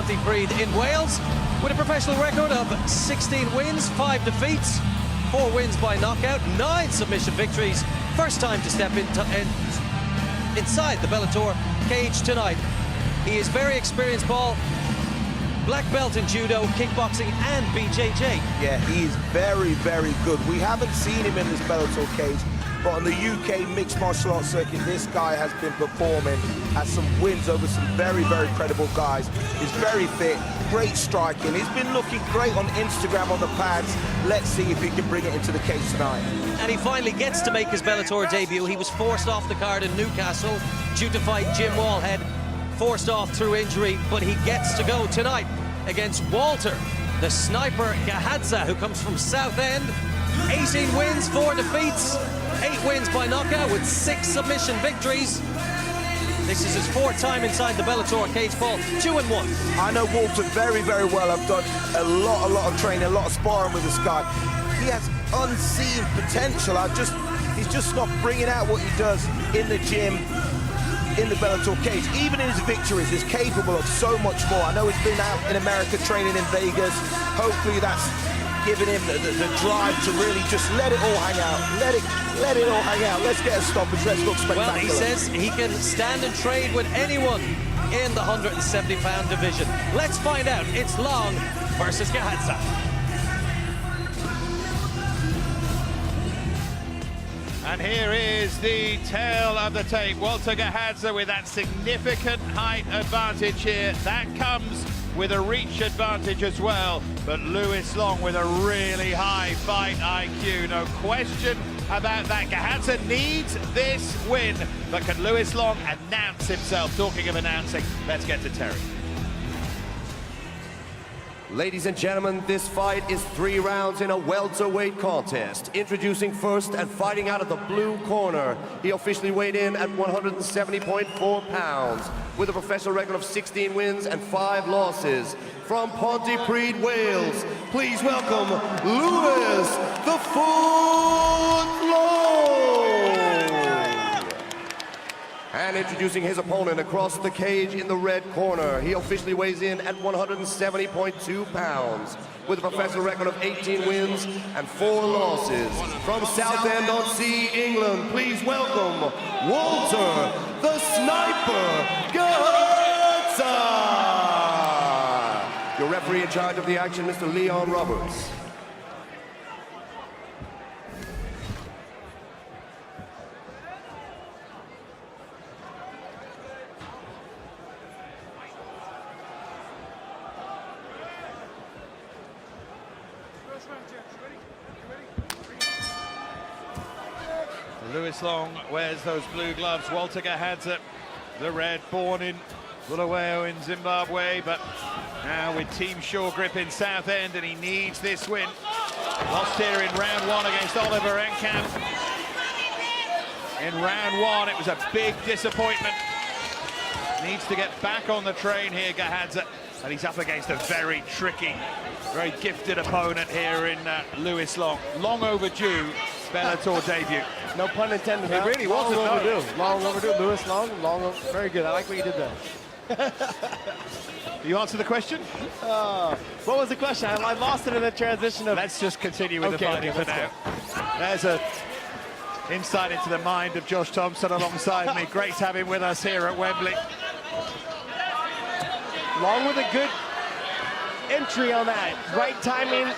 Pontypridd in Wales, with a professional record of 16 wins, 5 defeats, 4 wins by knockout, 9 submission victories. First time to step inside the Bellator cage tonight. He is very experienced, Paul. Black belt in judo, kickboxing and BJJ. Yeah, he is very, very good. We haven't seen him in this Bellator cage, but on the UK mixed martial arts circuit, this guy has been performing, has some wins over some very, very credible guys. He's very fit, great striking. He's been looking great on Instagram on the pads. Let's see if he can bring it into the cage tonight. And he finally gets to make his Bellator debut. He was forced off the card in Newcastle due to fight Jim Wallhead, forced off through injury, but he gets to go tonight against Walter, the sniper Gahadza, who comes from Southend. 18 wins, 4 defeats, 8 wins by knockout with 6 submission victories. This is his 4th time inside the Bellator cage, Paul, 2-1. I know Walter very, very well. I've done a lot of training, a lot of sparring with this guy. He has unseen potential. He's just not bringing out what he does in the gym, in the Bellator cage. Even in his victories, he's capable of so much more. I know he's been out in America training in Vegas. Hopefully that's giving him the drive to really just let it all hang out. Let it all hang out. Let's get a stoppage. Let's look spectacular. Well, he says he can stand and trade with anyone in the 170-pound division. Let's find out. It's Long versus Gahadza. And here is the tail of the tape. Walter Gahadza with that significant height advantage here. That comes with a reach advantage as well. But Lewis Long with a really high fight IQ. No question about that. Gahadza needs this win. But can Lewis Long announce himself? Talking of announcing, let's get to Terry. Ladies and gentlemen, this fight is 3 rounds in a welterweight contest. Introducing first and fighting out of the blue corner. He officially weighed in at 170.4 pounds with a professional record of 16 wins and 5 losses. From Pontypridd, Wales, please welcome Lewis "the Foot" Long. And introducing his opponent across the cage in the red corner. He officially weighs in at 170.2 pounds with a professional record of 18 wins and 4 losses. From Southend-on-Sea, England, please welcome Walter the Sniper Gahadza. Your referee in charge of the action, Mr. Leon Roberts. Lewis Long wears those blue gloves. Walter Gahadza, the red, born in Bulawayo in Zimbabwe, but now with Team Shore Grip in Southend, and he needs this win. Lost here in round 1 against Oliver Enkamp. In round 1, it was a big disappointment. Needs to get back on the train here, Gahadza, and he's up against a very tricky, very gifted opponent here in Lewis Long. Long overdue Bellator debut. No pun intended. It really wasn't overdue. Long overdue. Lewis Long, very good. I like what you did there. You answer the question? What was the question? I lost it in the transition of... Let's just continue with the fighting for now. There's a insight into the mind of Josh Thompson alongside me. Great to have him with us here at Wembley. Long with a good entry on that. Right timing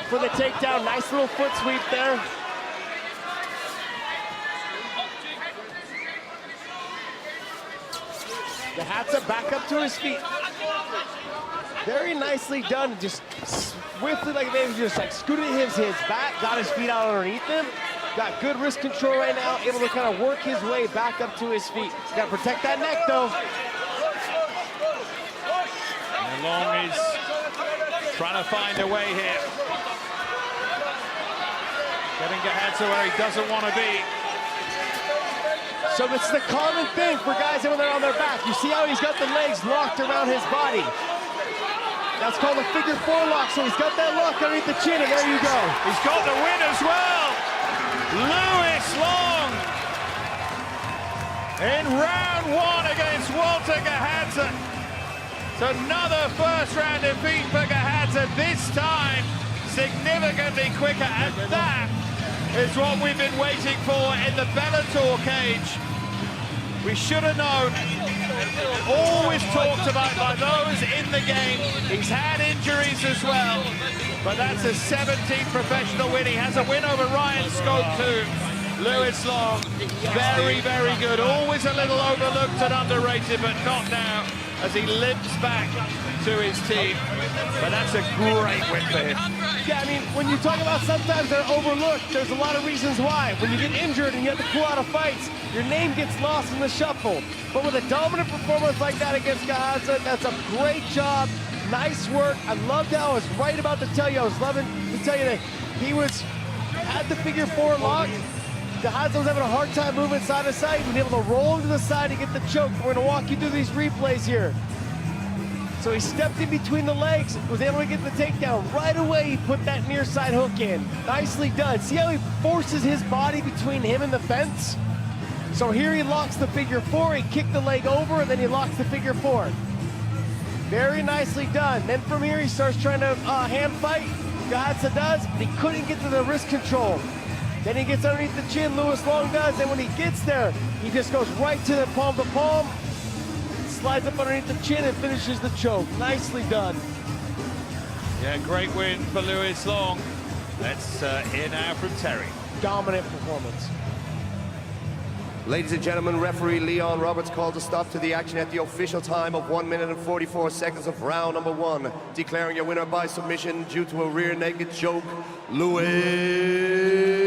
for the takedown. Nice little foot sweep there. Gahadza back up to his feet. Very nicely done. Just swiftly, like maybe just like scooted his back, got his feet out underneath him. Got good wrist control right now, able to kind of work his way back up to his feet. Got to protect that neck though. And Long is trying to find a way here. Getting Gahadza where he doesn't want to be. So this is the common thing for guys when they're on their back. You see how he's got the legs locked around his body. That's called a figure 4 lock, so he's got that lock underneath the chin, and there you go. He's got the win as well. Lewis Long in round 1 against Walter Gahadza. Another first-round defeat for Gahadza, this time significantly quicker, and that is what we've been waiting for in the Bellator cage. We should have known, always talked about by those in the game. He's had injuries as well, but that's a 17th professional win. He has a win over Ryan Scope too. Lewis Long, very, very good. Always a little overlooked and underrated, but not now, as he limps back to his team. But that's a great win for him. Yeah, I mean, when you talk about sometimes they're overlooked, there's a lot of reasons why. When you get injured and you have to pull out of fights, your name gets lost in the shuffle. But with a dominant performance like that against Gahadza, that's a great job. Nice work. I loved how I was right about to tell you. I was loving to tell you that he had the figure four locked. Gahadza was having a hard time moving side to side. He was able to roll to the side to get the choke. We're going to walk you through these replays here. So he stepped in between the legs, was able to get the takedown. Right away, he put that near side hook in. Nicely done. See how he forces his body between him and the fence? So here he locks the figure four, he kicked the leg over, and then he locks the figure four. Very nicely done. Then from here, he starts trying to hand fight. Gahadza does, but he couldn't get to the wrist control. Then he gets underneath the chin, Lewis Long does, and when he gets there, he just goes right to the palm to palm, slides up underneath the chin and finishes the choke. Nicely done. Yeah, great win for Lewis Long. Let's hear now from Terry. Dominant performance. Ladies and gentlemen, referee Leon Roberts called a stop to the action at the official time of 1 minute and 44 seconds of round number 1, declaring your winner by submission due to a rear naked choke, Lewis